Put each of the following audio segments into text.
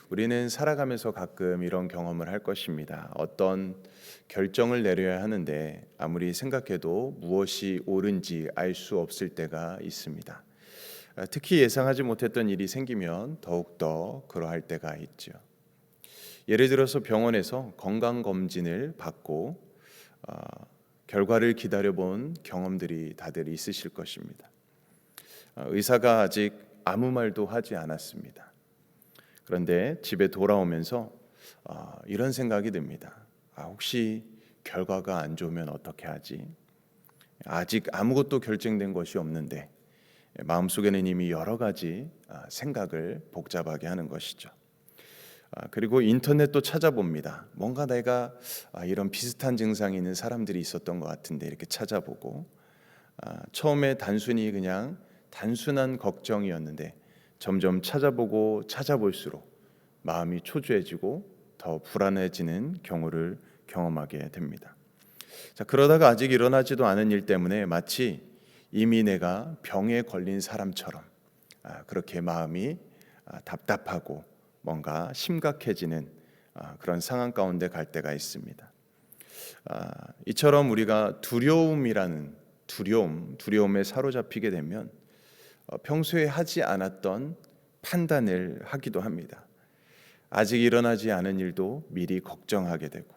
우리는 살아가면서 가끔 이런 경험을 할 것입니다. 어떤 결정을 내려야 하는데 아무리 생각해도 무엇이 옳은지 알 수 없을 때가 있습니다. 특히 예상하지 못했던 일이 생기면 더욱더 그러할 때가 있죠. 예를 들어서 병원에서 건강검진을 받고 결과를 기다려본 경험들이 다들 있으실 것입니다. 의사가 아직 아무 말도 하지 않았습니다. 그런데 집에 돌아오면서 이런 생각이 듭니다. 혹시 결과가 안 좋으면 어떻게 하지? 아직 아무것도 결정된 것이 없는데 마음속에는 이미 여러 가지 생각을 복잡하게 하는 것이죠. 그리고 인터넷도 찾아봅니다. 뭔가 내가 이런 비슷한 증상이 있는 사람들이 있었던 것 같은데 이렇게 찾아보고 처음에 단순히 그냥 단순한 걱정이었는데 점점 찾아보고 찾아볼수록 마음이 초조해지고 더 불안해지는 경우를 경험하게 됩니다. 그러다가 아직 일어나지도 않은 일 때문에 마치 이미 내가 병에 걸린 사람처럼 그렇게 마음이 답답하고 뭔가 심각해지는 그런 상황 가운데 갈 때가 있습니다. 이처럼 우리가 두려움에 사로잡히게 되면 평소에 하지 않았던 판단을 하기도 합니다. 아직 일어나지 않은 일도 미리 걱정하게 되고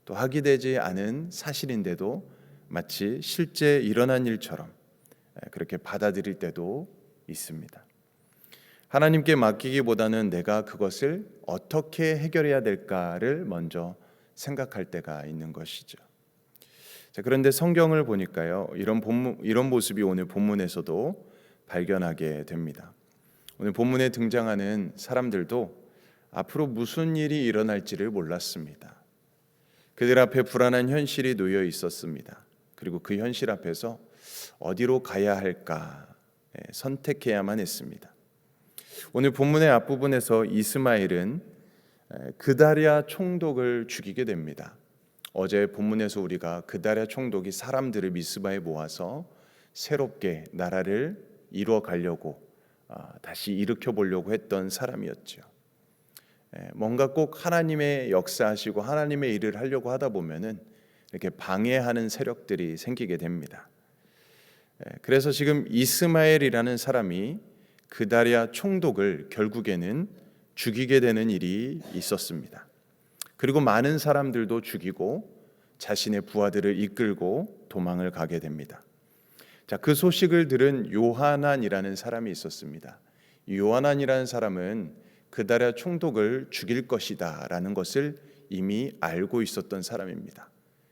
또 하게 되지 않은 사실인데도 마치 실제 일어난 일처럼 그렇게 받아들일 때도 있습니다. 하나님께 맡기기보다는 내가 그것을 어떻게 해결해야 될까를 먼저 생각할 때가 있는 것이죠. 그런데 성경을 보니까요, 이런 모습이 오늘 본문에서도 발견하게 됩니다. 오늘 본문에 등장하는 사람들도 앞으로 무슨 일이 일어날지를 몰랐습니다. 그들 앞에 불안한 현실이 놓여 있었습니다. 그리고 그 현실 앞에서 어디로 가야 할까 선택해야만 했습니다. 오늘 본문의 앞부분에서 이스마엘은 그다랴 총독을 죽이게 됩니다. 어제 본문에서 우리가 그다랴 총독이 사람들을 미스바에 모아서 새롭게 나라를 이루어 가려고 다시 일으켜 보려고 했던 사람이었죠. 뭔가 꼭 하나님의 역사하시고 하나님의 일을 하려고 하다 보면은 이렇게 방해하는 세력들이 생기게 됩니다. 그래서 지금 이스마엘이라는 사람이 그다랴 총독을 결국에는 죽이게 되는 일이 있었습니다. 그리고 많은 사람들도 죽이고 자신의 부하들을 이끌고 도망을 가게 됩니다. 그 소식을 들은 요하난이라는 사람이 있었습니다. 요하난이라는 사람은 그다랴 총독을 죽일 것이다라는 것을 이미 알고 있었던 사람입니다.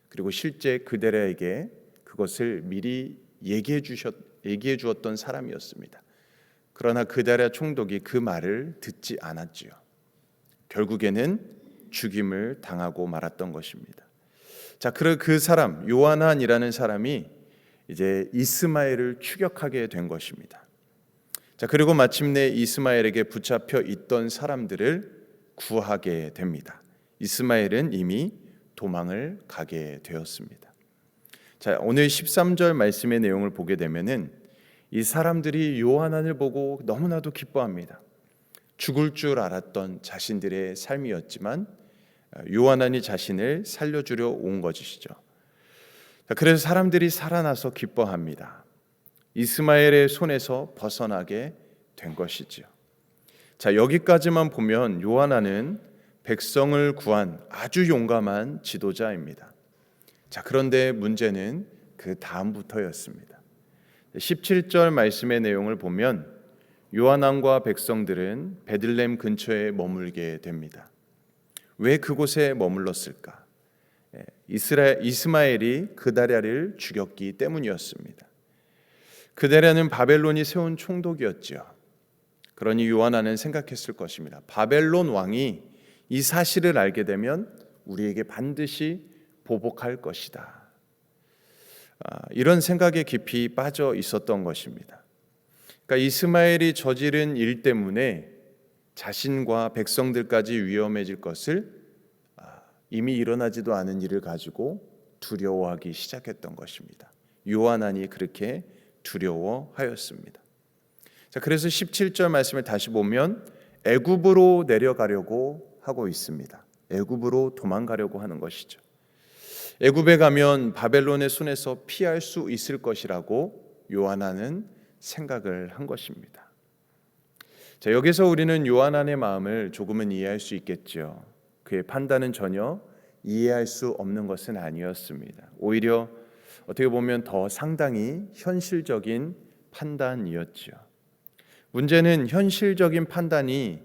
그리고 실제 그다랴에게 그것을 미리 얘기해 주었던 사람이었습니다. 그러나 그다랴 총독이 그 말을 듣지 않았지요. 결국에는 죽임을 당하고 말았던 것입니다. 그 사람 요하난이라는 사람이 이제 이스마엘을 추격하게 된 것입니다. 그리고 마침내 이스마엘에게 붙잡혀 있던 사람들을 구하게 됩니다. 이스마엘은 이미 도망을 가게 되었습니다. 오늘 13절 말씀의 내용을 보게 되면은 이 사람들이 요하난을 보고 너무나도 기뻐합니다. 죽을 줄 알았던 자신들의 삶이었지만 요하난이 자신을 살려주려 온 것이죠. 그래서 사람들이 살아나서 기뻐합니다. 이스마엘의 손에서 벗어나게 된 것이지요. 여기까지만 보면 요하난은 백성을 구한 아주 용감한 지도자입니다. 그런데 문제는 그 다음부터였습니다. 17절 말씀의 내용을 보면 요하난과 백성들은 베들레헴 근처에 머물게 됩니다. 왜 그곳에 머물렀을까? 이스마엘이 그다랴를 죽였기 때문이었습니다. 그다랴는 바벨론이 세운 총독이었죠. 그러니 요하난은 생각했을 것입니다. 바벨론 왕이 이 사실을 알게 되면 우리에게 반드시 보복할 것이다. 이런 생각에 깊이 빠져 있었던 것입니다. 이스마엘이 저지른 일 때문에 자신과 백성들까지 위험해질 것을 이미 일어나지도 않은 일을 가지고 두려워하기 시작했던 것입니다. 요하난이 그렇게 두려워하였습니다. 그래서 17절 말씀을 다시 보면 애굽으로 내려가려고 하고 있습니다. 애굽으로 도망가려고 하는 것이죠. 애굽에 가면 바벨론의 손에서 피할 수 있을 것이라고 요하나는 생각을 한 것입니다. 자, 여기서 우리는 요하나의 마음을 조금은 이해할 수 있겠죠. 그의 판단은 전혀 이해할 수 없는 것은 아니었습니다. 오히려 어떻게 보면 더 상당히 현실적인 판단이었죠. 문제는 현실적인 판단이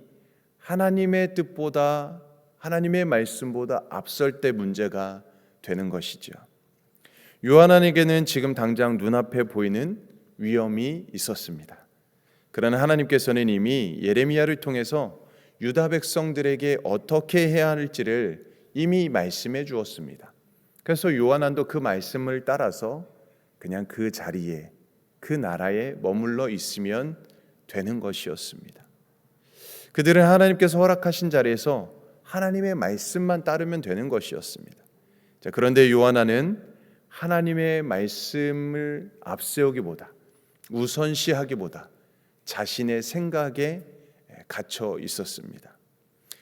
하나님의 뜻보다, 하나님의 말씀보다 앞설 때 문제가 되는 것이죠. 요하나에게는 지금 당장 눈앞에 보이는 위험이 있었습니다. 그러나 하나님께서는 이미 예레미야를 통해서 유다 백성들에게 어떻게 해야 할지를 이미 말씀해 주었습니다. 그래서 요하나도 그 말씀을 따라서 그냥 그 자리에, 그 나라에 머물러 있으면 되는 것이었습니다. 그들은 하나님께서 허락하신 자리에서 하나님의 말씀만 따르면 되는 것이었습니다. 자, 그런데 요하나는 하나님의 말씀을 앞세우기보다, 우선시하기보다 자신의 생각에 갇혀 있었습니다.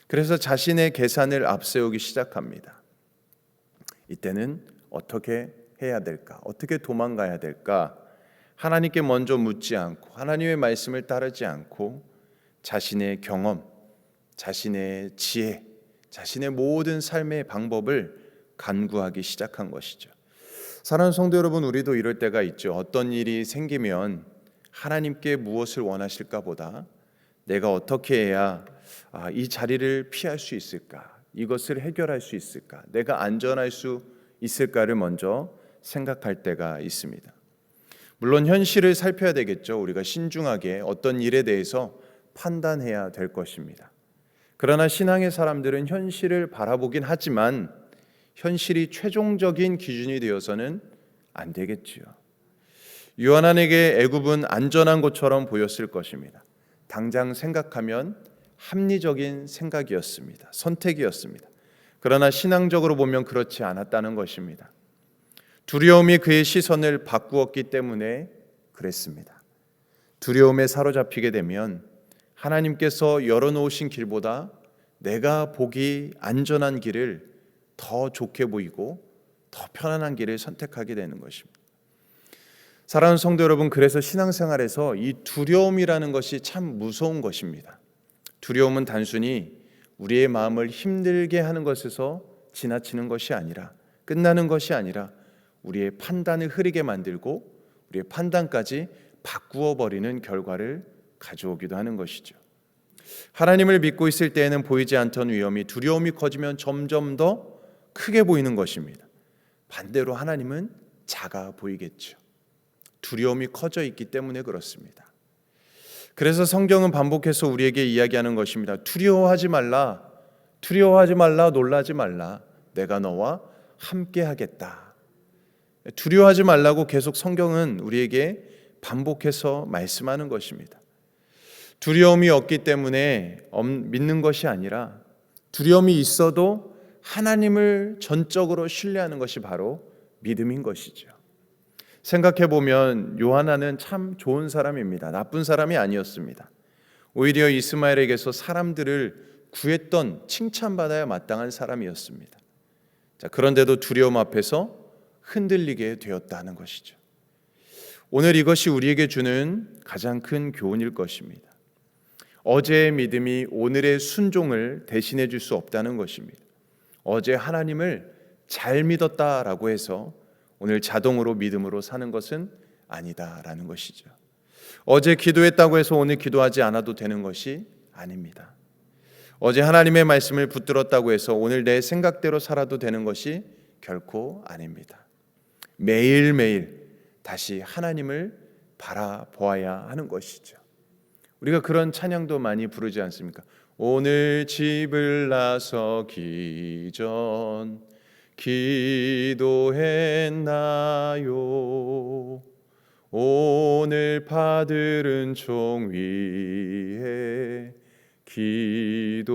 그래서 자신의 계산을 앞세우기 시작합니다. 이때는 어떻게 해야 될까? 어떻게 도망가야 될까? 하나님께 먼저 묻지 않고 하나님의 말씀을 따르지 않고 자신의 경험, 자신의 지혜, 자신의 모든 삶의 방법을 간구하기 시작한 것이죠. 사랑하는 성도 여러분, 우리도 이럴 때가 있죠. 어떤 일이 생기면 하나님께 무엇을 원하실까 보다 내가 어떻게 해야 이 자리를 피할 수 있을까? 이것을 해결할 수 있을까? 내가 안전할 수 있을까를 먼저 생각할 때가 있습니다. 물론 현실을 살펴야 되겠죠. 우리가 신중하게 어떤 일에 대해서 판단해야 될 것입니다. 그러나 신앙의 사람들은 현실을 바라보긴 하지만 현실이 최종적인 기준이 되어서는 안 되겠지요. 요하나에게 애굽은 안전한 곳처럼 보였을 것입니다. 당장 생각하면 합리적인 생각이었습니다. 선택이었습니다. 그러나 신앙적으로 보면 그렇지 않았다는 것입니다. 두려움이 그의 시선을 바꾸었기 때문에 그랬습니다. 두려움에 사로잡히게 되면 하나님께서 열어놓으신 길보다 내가 보기 안전한 길을 더 좋게 보이고 더 편안한 길을 선택하게 되는 것입니다. 사랑하는 성도 여러분, 그래서 신앙생활에서 이 두려움이라는 것이 참 무서운 것입니다. 두려움은 단순히 우리의 마음을 힘들게 하는 것에서 지나치는 것이 아니라, 끝나는 것이 아니라 우리의 판단을 흐리게 만들고 우리의 판단까지 바꾸어 버리는 결과를 가져오기도 하는 것이죠. 하나님을 믿고 있을 때에는 보이지 않던 위험이 두려움이 커지면 점점 더 크게 보이는 것입니다. 반대로 하나님은 작아 보이겠죠. 두려움이 커져 있기 때문에 그렇습니다. 그래서 성경은 반복해서 우리에게 이야기하는 것입니다. 두려워하지 말라, 두려워하지 말라, 놀라지 말라. 내가 너와 함께 하겠다. 두려워하지 말라고 계속 성경은 우리에게 반복해서 말씀하는 것입니다. 두려움이 없기 때문에 믿는 것이 아니라 두려움이 있어도 하나님을 전적으로 신뢰하는 것이 바로 믿음인 것이죠. 생각해보면 요하나는 참 좋은 사람입니다. 나쁜 사람이 아니었습니다. 오히려 이스마엘에게서 사람들을 구했던, 칭찬받아야 마땅한 사람이었습니다. 자, 그런데도 두려움 앞에서 흔들리게 되었다는 것이죠. 오늘 이것이 우리에게 주는 가장 큰 교훈일 것입니다. 어제의 믿음이 오늘의 순종을 대신해 줄 수 없다는 것입니다. 어제 하나님을 잘 믿었다라고 해서 오늘 자동으로 믿음으로 사는 것은 아니다라는 것이죠. 어제 기도했다고 해서 오늘 기도하지 않아도 되는 것이 아닙니다. 어제 하나님의 말씀을 붙들었다고 해서 오늘 내 생각대로 살아도 되는 것이 결코 아닙니다. 매일매일 다시 하나님을 바라보아야 하는 것이죠. 우리가 그런 찬양도 많이 부르지 않습니까? 오늘 집을 나서기 전 기도했나요? 오늘 파들은 종 위에 기도했나요?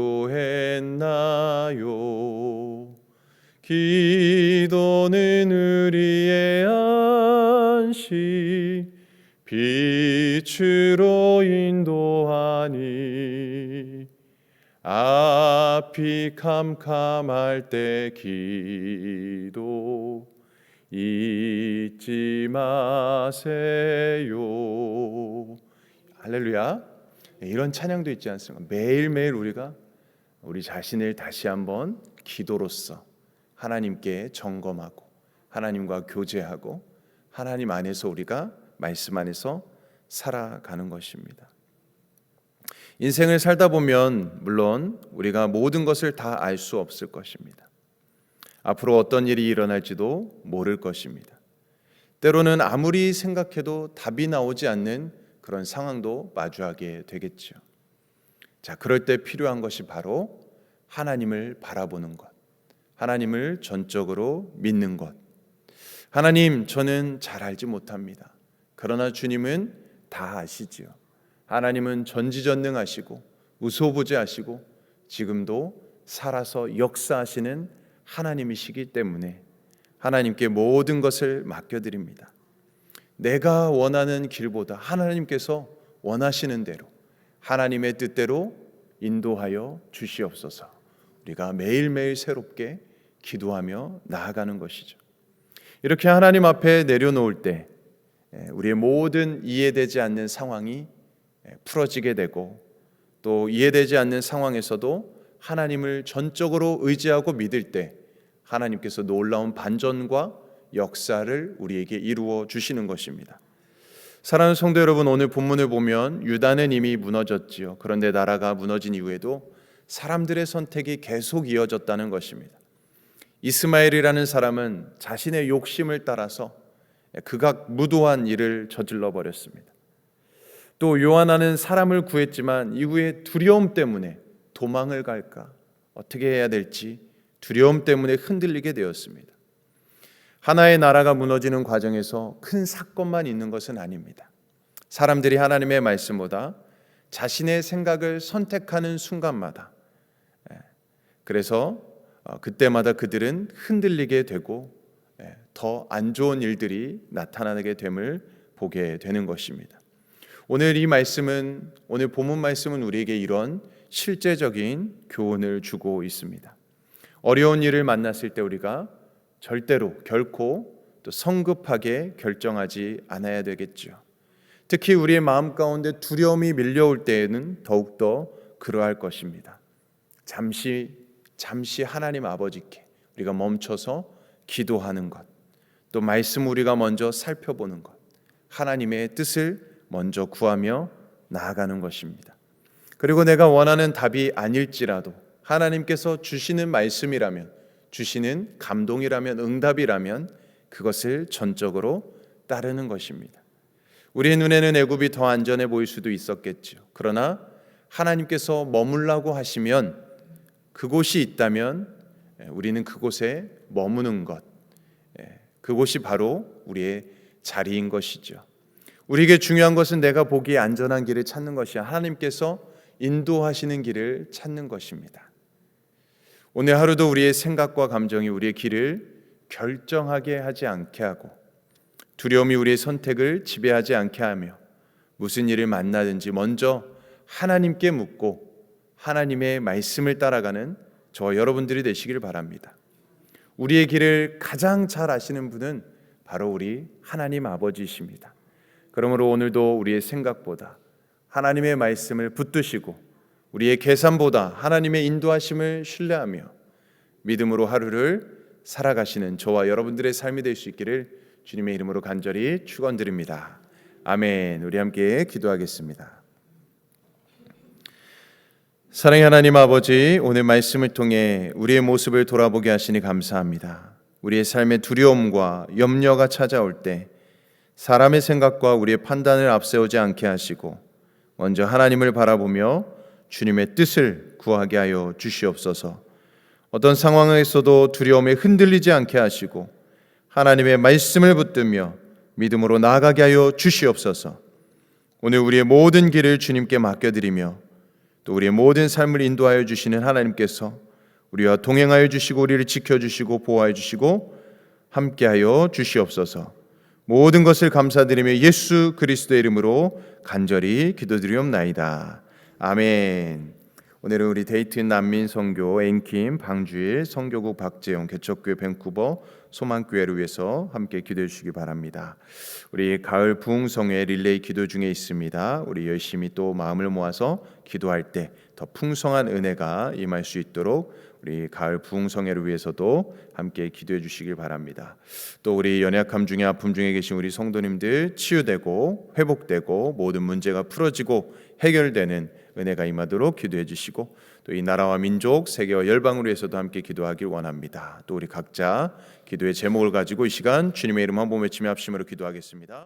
기도는 우리의 안식 빛으로 인도하니 앞이 캄캄할 때 기도 잊지 마세요. 할렐루야. 이런 찬양도 있지 않습니까? 매일매일 우리가 우리 자신을 다시 한번 기도로서 하나님께 점검하고 하나님과 교제하고 하나님 안에서 우리가 말씀 안에서 살아가는 것입니다. 인생을 살다 보면 물론 우리가 모든 것을 다 알 수 없을 것입니다. 앞으로 어떤 일이 일어날지도 모를 것입니다. 때로는 아무리 생각해도 답이 나오지 않는 그런 상황도 마주하게 되겠죠. 자, 그럴 때 필요한 것이 바로 하나님을 바라보는 것, 하나님을 전적으로 믿는 것. 하나님, 저는 잘 알지 못합니다. 그러나 주님은 다 아시지요. 하나님은 전지전능하시고 우소부재하시고 지금도 살아서 역사하시는 하나님이시기 때문에 하나님께 모든 것을 맡겨드립니다. 내가 원하는 길보다 하나님께서 원하시는 대로 하나님의 뜻대로 인도하여 주시옵소서. 우리가 매일매일 새롭게 기도하며 나아가는 것이죠. 이렇게 하나님 앞에 내려놓을 때 우리의 모든 이해되지 않는 상황이 풀어지게 되고 또 이해되지 않는 상황에서도 하나님을 전적으로 의지하고 믿을 때 하나님께서 놀라운 반전과 역사를 우리에게 이루어 주시는 것입니다. 사랑하는 성도 여러분, 오늘 본문을 보면 유다는 이미 무너졌지요. 그런데 나라가 무너진 이후에도 사람들의 선택이 계속 이어졌다는 것입니다. 이스마엘이라는 사람은 자신의 욕심을 따라서 극악 무도한 일을 저질러 버렸습니다. 또 요한나는 사람을 구했지만 이후에 두려움 때문에 도망을 갈까 어떻게 해야 될지 두려움 때문에 흔들리게 되었습니다. 하나의 나라가 무너지는 과정에서 큰 사건만 있는 것은 아닙니다. 사람들이 하나님의 말씀보다 자신의 생각을 선택하는 순간마다 그래서 그때마다 그들은 흔들리게 되고 더 안 좋은 일들이 나타나게 됨을 보게 되는 것입니다. 오늘 이 말씀은 오늘 본문 말씀은 우리에게 이런 실제적인 교훈을 주고 있습니다. 어려운 일을 만났을 때 우리가 절대로 결코 또 성급하게 결정하지 않아야 되겠죠. 특히 우리의 마음 가운데 두려움이 밀려올 때에는 더욱더 그러할 것입니다. 잠시 하나님 아버지께 우리가 멈춰서 기도하는 것, 또 말씀 우리가 먼저 살펴보는 것, 하나님의 뜻을 먼저 구하며 나아가는 것입니다. 그리고 내가 원하는 답이 아닐지라도 하나님께서 주시는 말씀이라면, 주시는 감동이라면, 응답이라면 그것을 전적으로 따르는 것입니다. 우리의 눈에는 애굽이 더 안전해 보일 수도 있었겠죠. 그러나 하나님께서 머물라고 하시면 그곳이 있다면 우리는 그곳에 머무는 것, 그곳이 바로 우리의 자리인 것이죠. 우리에게 중요한 것은 내가 보기에 안전한 길을 찾는 것이 아니라 하나님께서 인도하시는 길을 찾는 것입니다. 오늘 하루도 우리의 생각과 감정이 우리의 길을 결정하게 하지 않게 하고 두려움이 우리의 선택을 지배하지 않게 하며 무슨 일을 만나든지 먼저 하나님께 묻고 하나님의 말씀을 따라가는 저와 여러분들이 되시길 바랍니다. 우리의 길을 가장 잘 아시는 분은 바로 우리 하나님 아버지이십니다. 그러므로 오늘도 우리의 생각보다 하나님의 말씀을 붙드시고 우리의 계산보다 하나님의 인도하심을 신뢰하며 믿음으로 하루를 살아가시는 저와 여러분들의 삶이 될 수 있기를 주님의 이름으로 간절히 축원드립니다. 아멘. 우리 함께 기도하겠습니다. 사랑의 하나님 아버지, 오늘 말씀을 통해 우리의 모습을 돌아보게 하시니 감사합니다. 우리의 삶의 두려움과 염려가 찾아올 때 사람의 생각과 우리의 판단을 앞세우지 않게 하시고 먼저 하나님을 바라보며 주님의 뜻을 구하게 하여 주시옵소서. 어떤 상황에서도 두려움에 흔들리지 않게 하시고 하나님의 말씀을 붙들며 믿음으로 나아가게 하여 주시옵소서. 오늘 우리의 모든 길을 주님께 맡겨드리며 또 우리의 모든 삶을 인도하여 주시는 하나님께서 우리와 동행하여 주시고 우리를 지켜주시고 보호하여 주시고 함께하여 주시옵소서. 모든 것을 감사드리며 예수 그리스도의 이름으로 간절히 기도드리옵나이다. 아멘. 오늘은 우리 데이튼 난민 선교 앵킴 방주일 선교국 박재용 개척교회 밴쿠버 소망교회를 위해서 함께 기도해 주시기 바랍니다. 우리 가을 부흥성회 릴레이 기도 중에 있습니다. 우리 열심히 또 마음을 모아서 기도할 때 더 풍성한 은혜가 임할 수 있도록 우리 가을 부흥성회를 위해서도 함께 기도해 주시길 바랍니다. 또 우리 연약함 중에 아픔 중에 계신 우리 성도님들 치유되고 회복되고 모든 문제가 풀어지고 해결되는 은혜가 임하도록 기도해 주시고, 또 이 나라와 민족 세계와 열방을 위해서도 함께 기도하길 원합니다. 또 우리 각자 기도의 제목을 가지고 이 시간 주님의 이름 한번 외치며 합심으로 기도하겠습니다.